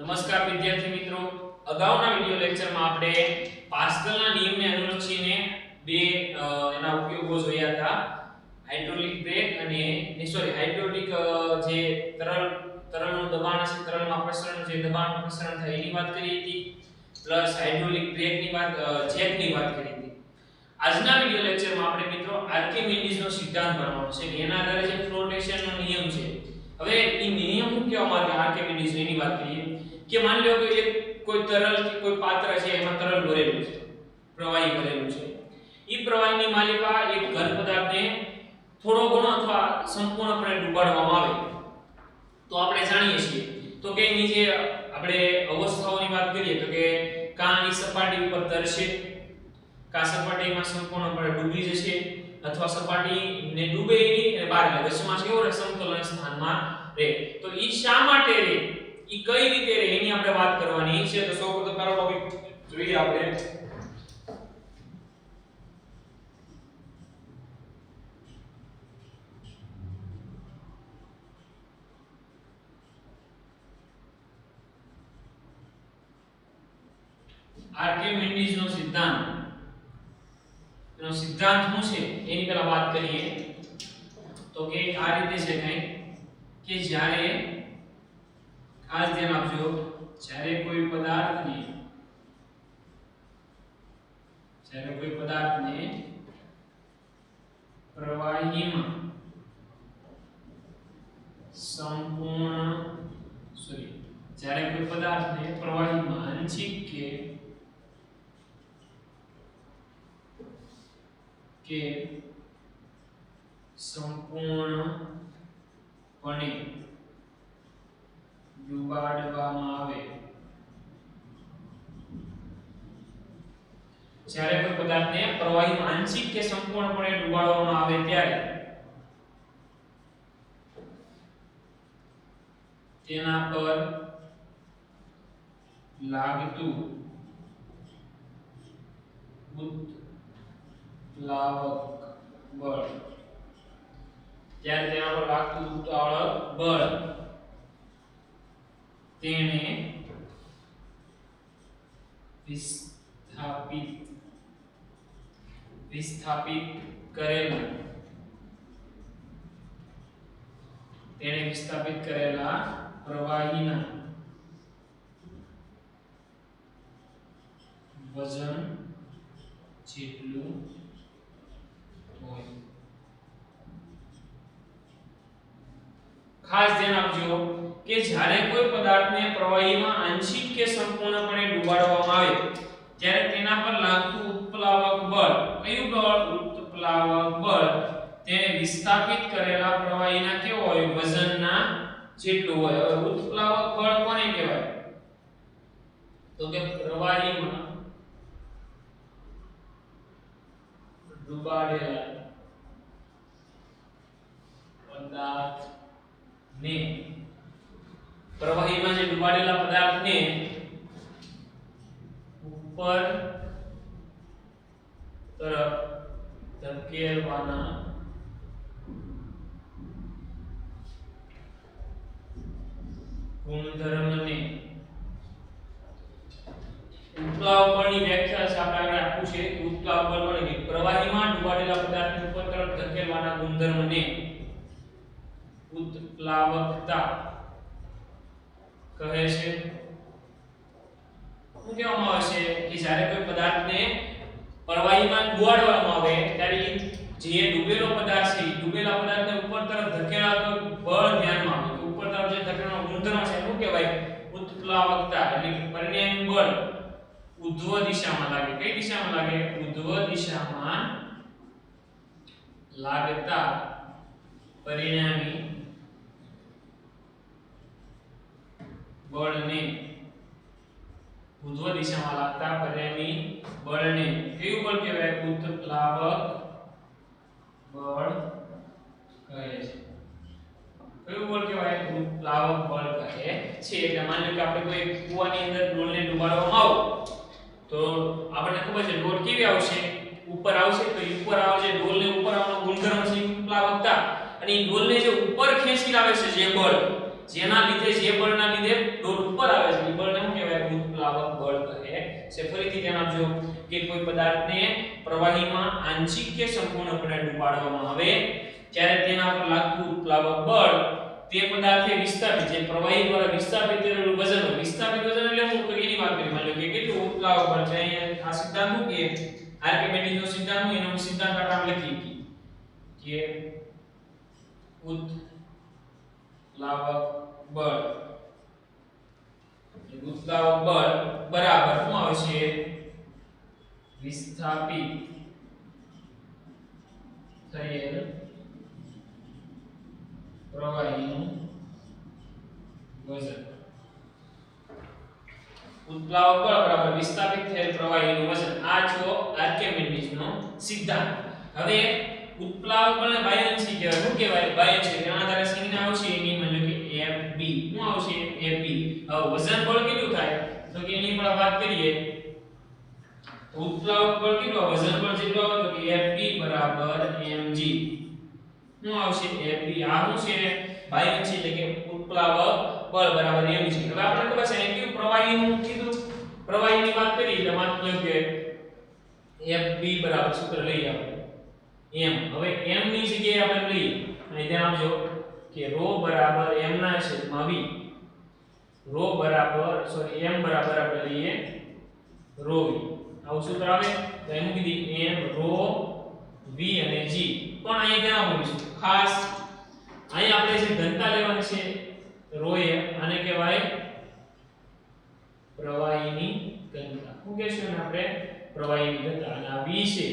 નમસ્કાર વિદ્યાર્થી મિત્રો, અગાઉના વિડિયો લેક્ચરમાં આપણે પાસ્કલના નિયમને અનુલક્ષીને બે એના ઉપયોગો જોયા હતા. હાઇડ્રોલિક બ્રેક અને હાઇડ્રોલિક જે તરલનું દબાણ છે, તરલમાં પ્રસરણ જે દબાણનું પ્રસરણ થાય એની વાત કરી હતી, પ્લસ હાઇડ્રોલિક બ્રેકની વાત ચેકની વાત કરી હતી. આજના વિડિયો લેક્ચરમાં આપણે મિત્રો આર્કિમિડીઝનો સિદ્ધાંત ભણવાનો છે. એના આધારે જે ફ્લોટેશનનો નિયમ છે, હવે એ નિયમ શું કહેવામાં આવે આર્કિમિડીઝ એની વાત કરીએ કે માની લો કે એક કોઈ તરલ કે કોઈ પાત્ર છે, એમાં તરલ ભરેલું છે, પ્રવાહી ભરેલું છે. ઈ પ્રવાહીની માલિકા એક ઘન પદાર્થને થોડો ઘણો અથવા સંપૂર્ણપણે ડૂબાડવામાં આવે તો આપણે જાણીએ છીએ તો કે એની જે આપણે અવસ્થાઓની વાત કરીએ તો કે કાની સપાટી ઉપર તરશે, કા સપાટીમાં સંપૂર્ણપણે ડૂબી જશે, અથવા સપાટીને ડૂબે નહીં અને બહાર આવે વચમાં કેવો રહે, સમતોલન સ્થાનમાં રહે. તો ઈ શા માટે રહે, ઈ કઈ રીતે રહે એની આપણે વાત કરવાની છે. તો સૌપ્રથમ પહેલો ટોપિક જોઈએ આપણે આર્કિમિડીઝનો સિદ્ધાંત. એનો સિદ્ધાંત શું છે એની પહેલા વાત કરીએ તો કે આ રીતે છે કઈ કે જ્યારે ખાસ ધ્યાન આપજો, જ્યારે કોઈ પદાર્થને પ્રવાહીમાં જ્યારે કોઈ પદાર્થને પ્રવાહીમાં આંશિક કે સંપૂર્ણપણે ડૂબાડવામાં આવે, જ્યારે કોઈ પદાર્થને પ્રવાહીમાં આંશિક કે સંપૂર્ણપણે ડૂબાડવામાં આવે ત્યારે તેના પર લાગતું ઉત્પ્લાવક બળ, ત્યારે તેના પર લાગતું ઉત્પ્લાવક બળ તેને વિસ્થાપિત કરેલા પ્રવાહીના વજન જેટલું હોય. ખાસ ધ્યાન આપજો કે જ્યારે કોઈ પદાર્થને પ્રવાહીમાં આંશિક કે સંપૂર્ણપણે ડૂબાડવામાં આવે ત્યારે તેના પર લાગતું ઉત્પ્લાવક બળ, કયું બળ? ઉત્પ્લાવક બળ તેને વિસ્થાપિત કરેલા પ્રવાહીના કેવો હોય? વજનના જેટલું હોય. હવે ઉત્પ્લાવક બળ કોને કહેવાય? તો કે પ્રવાહીમાં ડૂબાડેલા પદાર્થને, પ્રવાહીમાં જે ડૂબાડેલા પદાર્થને ઉપર તરફ ધકેલવાના ગુણધર્મને ઉત્પ્લાવક બળની વ્યાખ્યા છે આપણે આગળ આપ્યું છે કે ઉત્પ્લાવક બળ કોને કે પ્રવાહીમાં ડૂબાડેલા પદાર્થને ઉપર તરફ ધકેલવાના ગુણધર્મને ઉત્પ્લાવકતા કહે છે. શું કહેવામાં આવે છે કે જ્યારે કોઈ પદાર્થને પ્રવાહીમાં ડુબાડવામાં આવે ત્યારે જે ડૂબેલો પદાર્થ છે, ડૂબેલા પદાર્થને ઉપર તરફ ધકેલાતો બળ ધ્યાનમાં આવે. ઉપર તરફ જે ધકેલવાનો ગુણધર્મ છે શું કહેવાય? ઉત્પ્લાવકતા. એટલે કે પરિણામી બળ ઉધ્વ દિશામાં લાગે. કઈ દિશામાં લાગે? ઉધ્વ દિશામાં લાગતા પરિણામી બળને, ઉધ્વ દિશામાં લાગતા પરિણામી બળને કયું બળ કહેવાય? ઉત્પ્લાવક બળ કહે છે. કયું બળ કહેવાય? ઉત્પ્લાવક બળ કહે છે. એટલે માની લો કે આપણે કોઈ કૂવાની અંદર ડોલને ડુબાડવામાં આવો તો આપણને ખબર છે ડોલ કેવી આવશે? ઉપર આવશે. તો ઉપર આવે છે ડોલને ઉપર આવવાનો ગુણધર્મ છે ઉત્પ્લાવકતા, અને એ ડોલને જે ઉપર ખેંચી લાવે છે જે બળ જેના લીધે જે બળના લીધે ડોટ ઉપર આવે છે એ બળને શું કહેવાય ઉત્પ્લાવક બળ કહે છે ફરીથી ધ્યાન આપજો કે કોઈ પદાર્થને પ્રવાહીમાં આંશિક કે સંપૂર્ણપણે ડૂબાડવામાં આવે ત્યારે તેના પર લાગતું ઉત્પ્લાવક બળ તે પદાર્થે વિસ્થાપિત જે પ્રવાહી દ્વારા વિસ્થાપિત કરેલું વજન વિસ્થાપિત વજન એટલે હું તો એની વાત કરી માની લો કે કેટલું ઉત્પ્લાવક બળ છે અહીંયા આ સિદ્ધાંત શું કે આર્કિમેડિસનો સિદ્ધાંત હું એનો સિદ્ધાંત આપણે લખી કે ઉત્પ્લાવક બળ બરાબર શું આવશે વિસ્થાપિત થયેલ પ્રવાહીનું વજન ઉત્પ્લાવક બળ બરાબર વિસ્થાપિત થયેલ પ્રવાહીનું વજન આ છો આર્કિમેડિસનો સિદ્ધાંત હવે ઉત્પ્લાવક બળને બાહ્યંશી કહેવાય શું કહેવાય બાહ્યંશી તેના આધારે સંજ્ઞા આવશે એની માની લો કે FB શું આવશે FB હવે વજન બળ કેટલું થાય તો કે એની પર વાત કરીએ ઉત્પ્લાવક બળ કેટલું વજન બળ જેટલું આવે તો કે FB બરાબર mg શું આવશે FB આ શું છે બાહ્યંશી એટલે કે ઉત્પ્લાવક બળ બરાબર mg હવે આપણે ખબર છે કેવું પ્રવાહીનું કીધું પ્રવાહીની વાત કરી એટલે માત્ર કે FB બરાબર સૂત્ર લઈએ આપણે m હવે m ની જગ્યાએ આપણે લઈએ અહીં ધ્યાન આપજો કે ρ બરાબર m ના છેદમાં v ρ બરાબર સોરી m બરાબર આપણે લઈએ ρ v આવું સૂત્ર આવે તો એમ કીધી m ρ v અને g પણ અહીં ધ્યાન આપવું ખાસ અહીં આપણે જે ઘનતા લેવાની છે ρ એ આને કહેવાય પ્રવાહીની ઘનતા શું કહેશું આપણે પ્રવાહીની ઘનતા અને આ v છે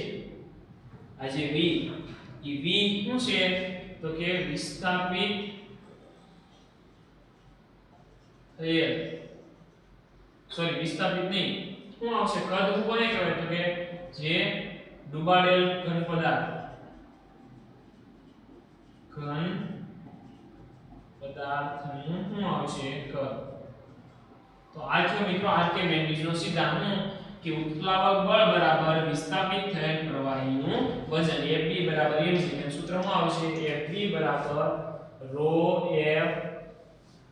આ જે v ઈ v શું છે તો કે વિસ્થાપિત થયેલ સોરી વિસ્થાપિત નહીં શું આવશે કદ કોને કહેવાય તો કે જે ડૂબાડેલ ઘન પદાર્થ પદાર્થનું શું આવશે કદ તો આ છે મિત્રો આર્કિમેડિસનો સિદ્ધાંત કે ઉત્પ્લાવક બળ બરાબર વિસ્થાપિત થયેલ પ્રવાહીનું વજન FB બરાબર mg અને સૂત્રમાં આવશે FB બરાબર ρ F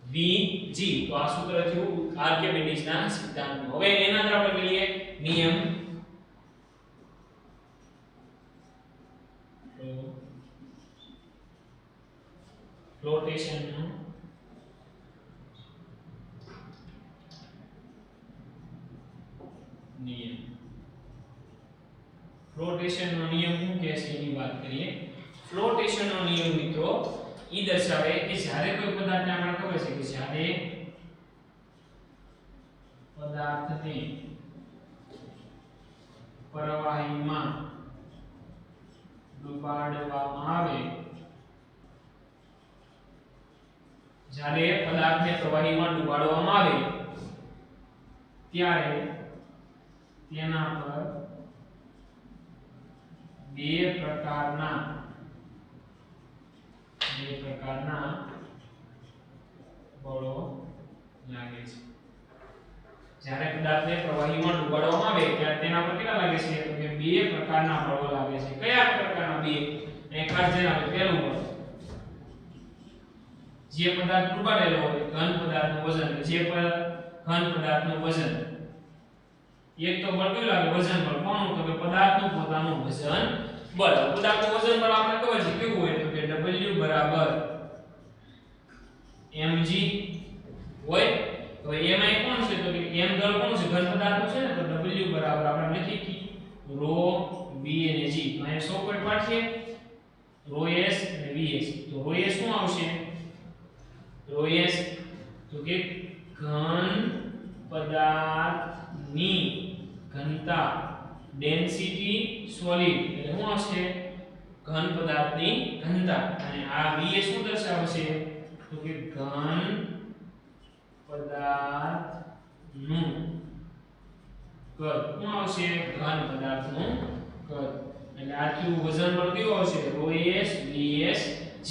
VG તો આ સૂત્ર થયું આર્કિમેડિસના સિદ્ધાંતનું હવે એના આધારે આપણે લઈએ નિયમ ફ્લોટેશનનો નિયમ ફ્લોટેશનનો નિયમ શું કહે છે એની વાત કરીએ ફ્લોટેશનનો નિયમ મિત્રો ઈ દર્શાવે કે જ્યારે કોઈ પદાર્થને આપણે ખબર છે કે જ્યારે પદાર્થને પ્રવાહીમાં ડુબાડવામાં આવે જ્યારે પદાર્થને પ્રવાહીમાં ડુબાડવામાં આવે ત્યારે તેના પર બે પ્રકારના બળો લાગે છે જ્યારે પદાર્થને પ્રવાહીમાં ડુબાડવામાં આવે ત્યારે તેના પર કેટલા લાગે છે તો કે બે પ્રકારના બળો લાગે છે કયા પ્રકારના બે એ ખાસ ધ્યાન આપો પહેલું બળ જે પદાર્થ ડુબાડેલો હોય ઘન પદાર્થનું વજન જે ઘન પદાર્થનું વજન એક તો બળ કેવું લાગે વજન બળ કોનું તો કે પદાર્થનું પોતાનું વજન બળ પદાર્થનું વજન બળ આપણે ખબર છે કેવું હોય તો કે W બરાબર mg હોય તો એમાં કોણ છે તો કે m દળ કોણ છે ઘન પદાર્થનું છે ને તો W બરાબર આપણે લખી કે ρ v અને g અહીં 100 પાઠીએ ρ s અને vs તો ρ s શું આવશે ρ s તો કે ઘન પદાર્થની ઘનતા ડેન્સિટી સોલિડ એટલે શું આવશે ઘન પદાર્થની ઘનતા અને આ vs શું દર્શાવે છે તો કે ઘન પદાર્થનું કદ શું આવશે ઘન પદાર્થનું કદ એટલે આ કયું વજન બળ કેવું આવશે ρ s vs g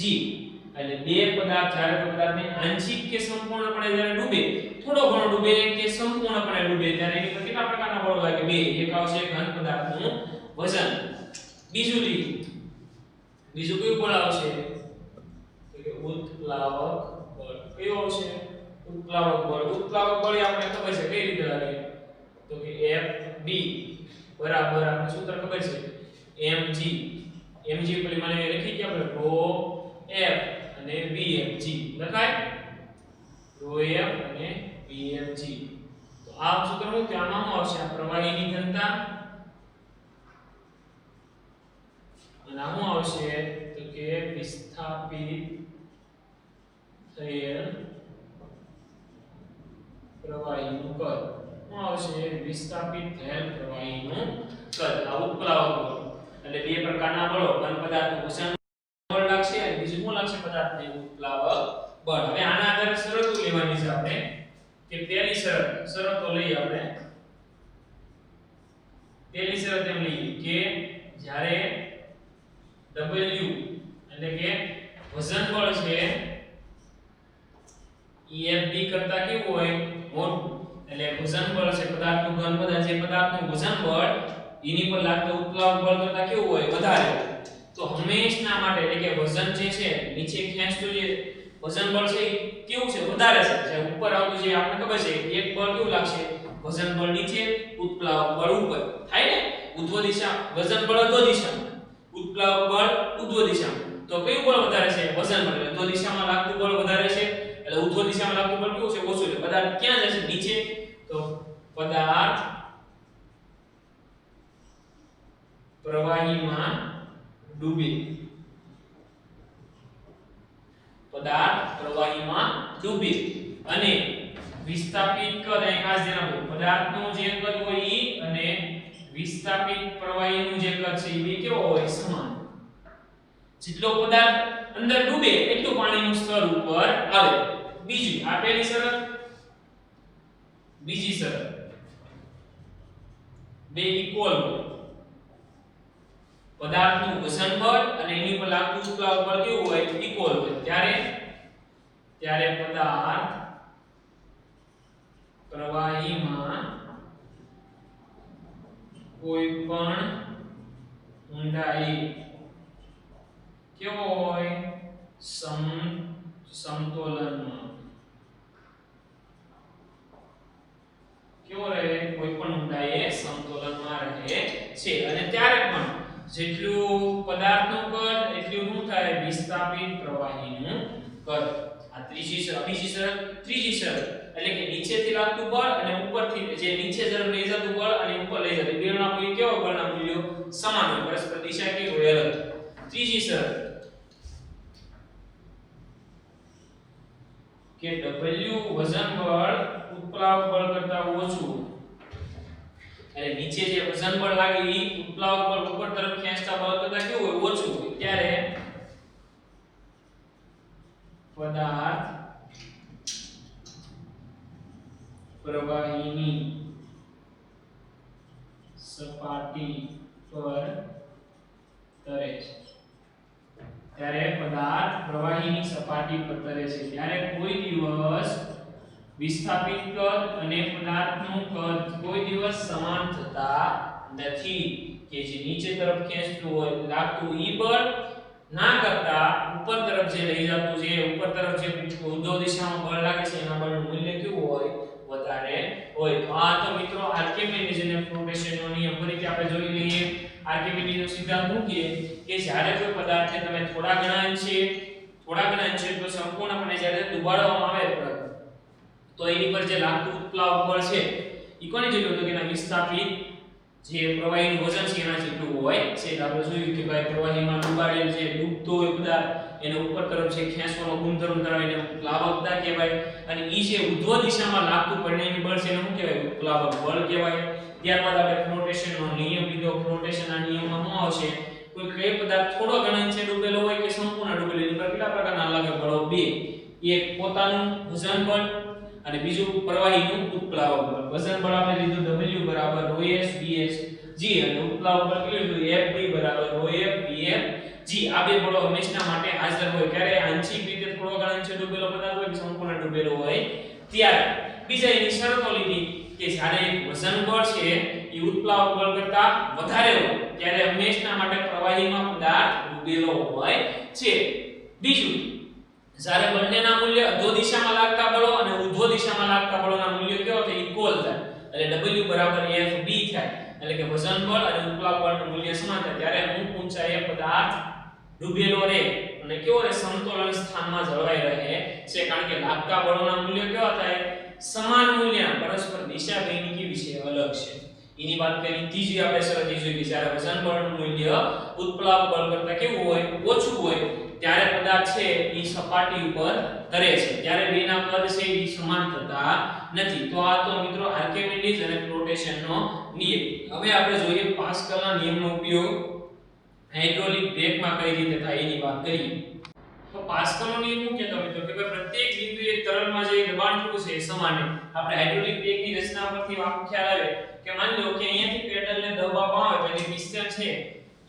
એટલે બે પદાર્થ જ્યારે પદાર્થને આંશિક કે સંપૂર્ણપણે જ્યારે ડૂબે થોડો ઘણો ડૂબે કે સંપૂર્ણપણે ડૂબે ત્યારે એની પર કેટલા પ્રકારના બળો લાગે બે એક આવશે ઘન પદાર્થનું વજન બીજું કયું બળ આવશે તો કે ઉત્પ્લાવક બળ કયો આવશે ઉત્પ્લાવક બળ. ઉત્પ્લાવક બળ આપણે ખબર છે કઈ રીતે લાગે તો કે FB બરાબર આપણે સૂત્ર ખબર છે mg. mg પેલી મને લખી કે આપણે ρ f અને vfg લખાય ρ f અને vfg. તો આ સૂત્ર શું કે આમાં શું આવશે આ પ્રવાહીની ઘનતા અને આ શું આવશે તો કે વિસ્થાપિત થયેલ પ્રવાહીનું કદ. શું આવશે વિસ્થાપિત થયેલ પ્રવાહીનું કદ. આ ઉત્પ્લાવક બળ એટલે બે પ્રકારના બળો ઘન પદાર્થનું ઘર્ષણ બળ લાગશે અને બીજું શું લાગશે પદાર્થને ઉત્પ્લાવક બળ. હવે આના આધારે શરતો લેવાની છે આપણે કે પહેલી શરતો લઈએ આપણે. પહેલી શરત એમ લઈએ કે જ્યારે W એટલે કે વજન બળ છે EFB કરતા કેવું હોય મોટું. એટલે વજન બળ છે પદાર્થનું ઘન પદાર્થ જે પદાર્થનું વજન બળ એની પર લાગતું ઉત્પ્લાવક બળ કરતા કેવું હોય વધારે. તો હંમેશના માટે એટલે કે વજન જે છે નીચે ખેંચતું જે વજન બળ છે કેવું છે વધારે છે. જે ઉપર આવતું જે આપણે ખબર છે એક બળ કેવું લાગશે વજન બળ નીચે ઉત્પ્લાવક બળ ઉપર થાય ને. ઉધ્વ દિશા વજન બળ અધો દિશામાં ઉત્પ્લાવક બળ ઉધ્વ દિશામાં. તો કયું બળ વધારે છે વજન બળ. એટલે અધો દિશામાં લાગતું બળ વધારે છે એટલે ઉધ્વ દિશામાં લાગતું બળ કેવું છે ઓછું છે. પદાર્થ ક્યાં જશે નીચે તો પદાર્થ પ્રવાહીમાં ડૂબે. પદાર્થ પ્રવાહીમાં ડૂબે અને વિસ્થાપિત કદ અહીં ખાસ ધ્યાન આપો. પદાર્થનું જે કદ હોય ઈ અને વિસ્થાપિત પ્રવાહીનું જે કદ છે એ કેવો હોય સમાન. જેટલો પદાર્થ અંદર ડૂબે એટલું પાણીનું સ્તર ઉપર આવે. બીજું આ પહેલી શરત. બીજી શરત બે ઇક્વલ હોય. પદાર્થનું વજન બળ અને એની પર લાગતું ઉત્પ્લાવક બળ કેવું હોય ઇક્વલ હોય. ત્યારે પદાર્થ પ્રવાહીમાં કોઈ પણ ઊંડાઈ કેવો હોય સમતોલનમાં કેવો રહે કોઈ પણ ઊંડાઈએ સમતોલનમાં રહે છે. અને ત્યારે પણ જેટલું પદાર્થનું કદ એટલું શું થાય વિસ્થાપિત પ્રવાહીનું કદ. આ બીજી શરત. ત્રીજી શરત એટલે કે નીચેથી લાગતું બળ અને ઉપરથી જે નીચે તરફ લઈ જતું બળ અને ઉપર લઈ જતું બેના મૂલ્ય કેવા બળના મૂલ્યો સમાન હોય. પરસ્પર દિશા કેવી હોય અલગ. ત્રીજી શરત કે W વજન બળ ઉત્પ્લાવક બળ કરતા ઓછું. એટલે નીચે જે વજન બળ લાગે ઈ ઉત્પ્લાવક બળ ઉપર તરફ ખેંચતા બળ કરતા કેવું હોય ઓછું હોય. ત્યારે પદાર્થ પ્રવાહીની સપાટી પર તરે છે. ત્યારે પદાર્થ પ્રવાહીની સપાટી પર તરે છે ત્યારે કોઈ દિવસ વિસ્થાપિત કદ અને પદાર્થનું કદ કોઈ દિવસ સમાન થતા નથી. કે જે નીચે તરફ ખેંચતું હોય લાગતું ઈ બળ ના કરતા ઉપર તરફ જે લઈ જતું છે ઉપર તરફ જે ઉધ્વ દિશામાં બળ લાગે છે એના બળનું મૂલ્ય કેવું હોય વધારે હોય. તો આ તો મિત્રો આર્કિમીડીઝ અને ફ્લોટેશનનો નિયમ ફરીથી આપણે જોઈ લઈએ. આર્કિમીડીઝનો સિદ્ધાંત શું કહે કે જ્યારે કોઈ પદાર્થને તમે થોડા ઘણા અંશે તો સંપૂર્ણપણે જ્યારે દબાડવામાં આવે તો એની પર જે લાગતું ઉત્પ્લાવક બળ છે ઈ કોની જેટલું તો કે એના વિસ્થાપિત જે પ્રવાહીનું વજન છે એના જેટલું હોય છે. આપણે જોયું કે ભાઈ પ્રવાહીમાં ડૂબાડેલ જે ડૂબતો હોય પદાર્થ એને ઉપર તરફ જે ખેંચવાનો ગુણધર્મ ધરાવે એને પ્લાવકતા કહેવાય. અને ઈ જે ઉધ્વ દિશામાં લાગતું પરિણામી બળ છે એને શું કહેવાય ઉત્પ્લાવક બળ કહેવાય. ત્યારબાદ આપણે ફ્લોટેશનનો નિયમ લીધો. ફ્લોટેશનના નિયમમાં શું આવશે કોઈ કઈ પદાર્થ થોડો ઘણો અંશે ડૂબેલો હોય કે સંપૂર્ણ ડૂબેલો એની પર કેટલા પ્રકારના અલગ બળો બે. એક પોતાનું વજન બળ અને બીજું પ્રવાહીનું ઉત્પ્લાવક બળ. વજન બળ આપણે લીધું W બરાબર ρs vs g અને ઉત્પ્લાવક બળ કેટલું લીધું FB બરાબર ρf vf g. આ બે બળો હંમેશા માટે હાજર હોય. ક્યારે આંશિક રીતે થોડો ઘણો અંશે ડૂબેલો પદાર્થ હોય કે સંપૂર્ણ ડૂબેલો હોય ત્યારે. બીજા એની શરતો લીધી કે જ્યારે વજન બળ છે એ ઉત્પ્લાવક બળ કરતા વધારે હોય ત્યારે હંમેશા માટે પ્રવાહીમાં પદાર્થ ડૂબેલો હોય છે. બીજું જ્યારે બંનેના મૂલ્ય અધો દિશામાં લાગતા બળો અને ઉર્ધ્વ દિશામાં લાગતા બળોના મૂલ્ય કેવા થાય ઇક્વલ થાય એટલે W બરાબર FB થાય એટલે કે વજન બળ અને ઉત્પ્લાવક બળનું મૂલ્ય સમાન થાય ત્યારે અમુક ઊંચાઈએ પદાર્થ ડૂબેલો રહે અને કેવો રહે સમતોલન સ્થાનમાં જળવાઈ રહે છે કારણ કે લાગતા બળોના મૂલ્ય કેવા થાય સમાન મૂલ્યના પરસ્પર દિશા બેની કેવી છે અલગ છે એની વાત કરી ત્રીજી આપણે શરત એ જોઈ કે જ્યારે વજન બળનું મૂલ્ય ઉત્પ્લાવક બળ કરતા કેવું હોય ઓછું હોય ત્યારે પદાર્થ છે એ સપાટી ઉપર તરે છે ત્યારે બેના કદ છે એ સમાન થતા નથી તો આ તો મિત્રો આર્કિમિડીઝ અને ફ્લોટેશનનો નિયમ હવે આપણે જોઈએ પાસ્કલના નિયમનો ઉપયોગ હાઇડ્રોલિક બ્રેકમાં કઈ રીતે થાય એની વાત કરીએ તો પાસ્કલનો નિયમ શું કહેતો મિત્રો કે પ્રત્યેક બિંદુએ તરલમાં જે દબાણ કેટલું છે એ સમાન આપણે હાઇડ્રોલિક બ્રેકની રચના પરથી વાક ખ્યાલ આવે કે માની લો કે અહીંયાથી પેડલને દબાવવામાં આવે તો જે પિસ્ટન છે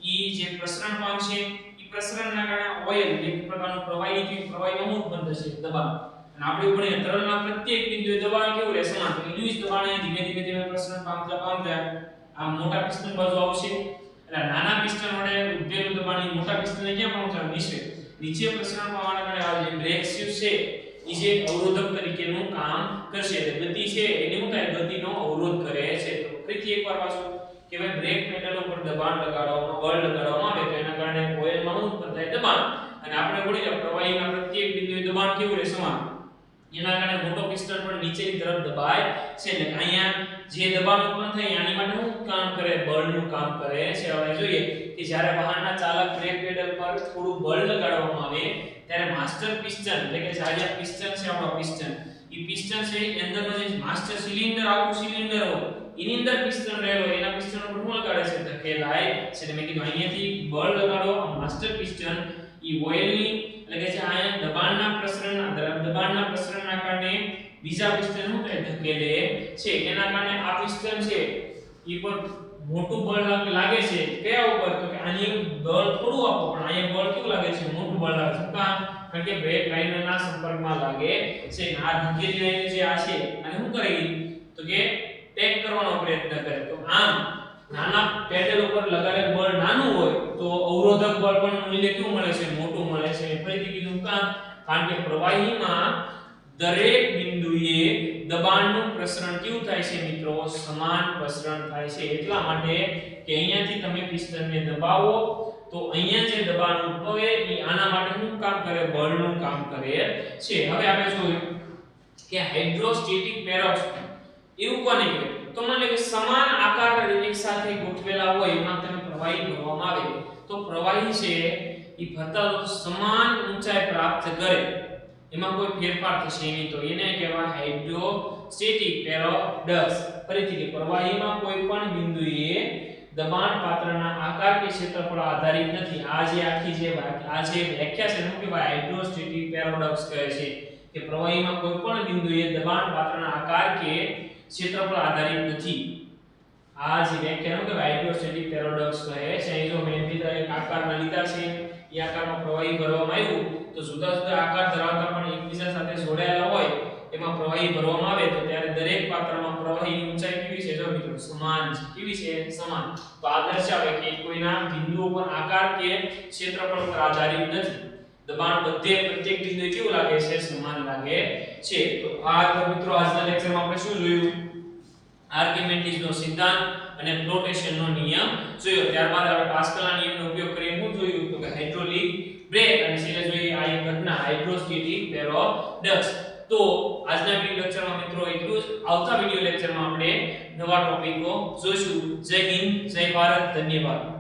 ઈ જે પ્રસરણ પામશે ઈ પ્રસરણના કારણે ઓઇલ એક પ્રકારનું પ્રવાહીમાં ઉત્પન્ન થશે દબાણ અને આપણે ભણીએ તરલના પ્રત્યેક બિંદુએ દબાણ કેવું રહે સમાન તો એનું જ દબાણ ધીમે ધીમે પ્રસરણ પામતા આ મોટા પિસ્ટન બાજુ આવશે એટલે નાના પિસ્ટન વડે ઉદ્દેલું દબાણ મોટા પિસ્ટનને ક્યાં પહોંચાડે નીચે પ્રસરણ પામવાના કારણે આ જે બ્રેક શિફ્ટ છે ઈ જે અવરોધક તરીકેનું કામ કરશે એટલે ગતિ છે એની શું થાય ગતિનો અવરોધ કરે છે તો ફરીથી એકવાર પાછું કે ભાઈ બ્રેક પેડલ ઉપર દબાણ લગાડવામાં બળ લગાડવામાં આવે તો એના કારણે કોઇલમાં ઉત્પન્ન થાય દબાણ અને આપણે ભણીએ પ્રવાહીના પ્રત્યેક બિંદુએ દબાણ કેવું રહે સમાન એના કારણે મોટો પિસ્ટન પણ નીચેની તરફ દબાય છે એટલે અહીંયા જે દબાણ ઉત્પન્ન થાય આની માટે શું કામ કરે બળનું કામ કરે છે હવે જોઈએ કે જ્યારે વાહનના ચાલક બ્રેક પેડલ પર થોડું બળ લગાડવામાં આવે ત્યારે માસ્ટર પિસ્ટન એટલે કે જે પિસ્ટન છે આપણો પિસ્ટન ઈ પિસ્ટન છે એની અંદરનો જે માસ્ટર સિલિન્ડર આખું સિલિન્ડર હોય એની અંદર પિસ્ટન રહેલો એના પિસ્ટન ઉપર શું લગાડે છે ધકેલાય છે એટલે મેં કીધું અહીંયાથી બળ લગાડો આ માસ્ટર પિસ્ટન ઈ ઓઇલની એટલે કે જે અહીંયા દબાણના પ્રસરણના કારણે બીજા પિસ્ટન શું કરે ધકેલે છે એના કારણે આ પિસ્ટન છે ઈ પર મોટું બળ લાગે છે કયા ઉપર તો કે આની બળ થોડું આપો પણ અહીંયા બળ કેવું લાગે છે મોટું બળ લાગે છે કારણ કે બ્રેક લાઇનરના સંપર્કમાં લાગે છે આ ધકેલી લાઈન જે આ છે અને શું કરે તો કે ટેક કરવાનો પ્રયત્ન કરે તો આમ નાના પેડલ ઉપર લગાડેલ બળ નાનું હોય તો અવરોધક બળ પણ મૂલ્ય કેવું મળે છે મોટું મળે છે ફરીથી કીધું કારણ કે પ્રવાહીમાં દરેક બિંદુએ દબાણનું પ્રસરણ કેવું થાય છે મિત્રો સમાન પ્રસરણ થાય છે એટલા માટે કે અહીંયાથી તમે પિસ્ટનને દબાવો તો અહીંયા જે દબાણ ઉદ્ભવે એ આના માટે શું કામ કરે બળનું કામ કરે છે હવે આપણે જોયું કે હાઇડ્રોસ્ટેટિક પેરોક્સ એવું કોને કહેવાય તો માની લો કે સમાન આકાર એક સાથે ગોઠવેલા હોય એમાં તમે પ્રવાહી ભરવામાં આવે તો પ્રવાહી છે એ ભરતા સમાન ઊંચાઈ પ્રાપ્ત કરે એમાં કોઈ ફેરફાર થશે નહીં તો એને કહેવાય હાઇડ્રોસ્ટેટિક પેરોક્સ ફરીથી કે પ્રવાહીમાં કોઈ પણ બિંદુએ દબાણ પાત્રના આકાર કે ક્ષેત્રફળ આધારિત નથી આ જે વ્યાખ્યા છે એનું કહેવાય હાઇડ્રોસ્ટેટિક પેરોક્સ કહે છે કે પ્રવાહીમાં કોઈ પણ બિંદુએ દબાણ પાત્રના આકાર કે ક્ષેત્રફળ આધારિત નથી આ જે વ્યાખ્યાનો કે હાઇડ્રોસ્ટેટિક પેરોક્સ કહે છે અહીં જો મેં બીજા એક આકારના લીધા છે એ આકારમાં પ્રવાહી ભરવામાં આવ્યું તો જુદા જુદા આકાર ધરાવતા પણ એકબીજા સાથે જોડાયેલા હોય એમાં પ્રવાહી ભરવામાં આવે તો ત્યારે દરેક પાત્રમાં પ્રવાહીની ઊંચાઈ કેવી છે જો મિત્રો સમાન છે કેવી છે સમાન તો આ દર્શાવે કે કોઈના બિંદુઓ પર આકાર કે ક્ષેત્રફળ પર આધારિત નથી દબાણ પ્રત્યેક બિંદુએ કેવું લાગે છે સમાન લાગે છે તો આ તો મિત્રો આજના લેક્ચરમાં આપણે શું જોયું આર્કિમિડીઝનો સિદ્ધાંત અને ફ્લોટેશનનો નિયમ જોયો ત્યારબાદ આપણે પાસ્કલના નિયમનો ઉપયોગ કરીને શું જોયું તો કે હાઇડ્રોલિક બ્રેક અને છેલ્લે જોઈએ આ એક ઘટના હાઇડ્રોસ્ટેટિક પેરોક્સ તો આજના વિડિયો લેક્ચરમાં મિત્રો એટલું જ આવતા વિડિયો લેક્ચરમાં આપણે નવા ટોપિકો જોઈશું જય હિન્દ જય ભારત ધન્યવાદ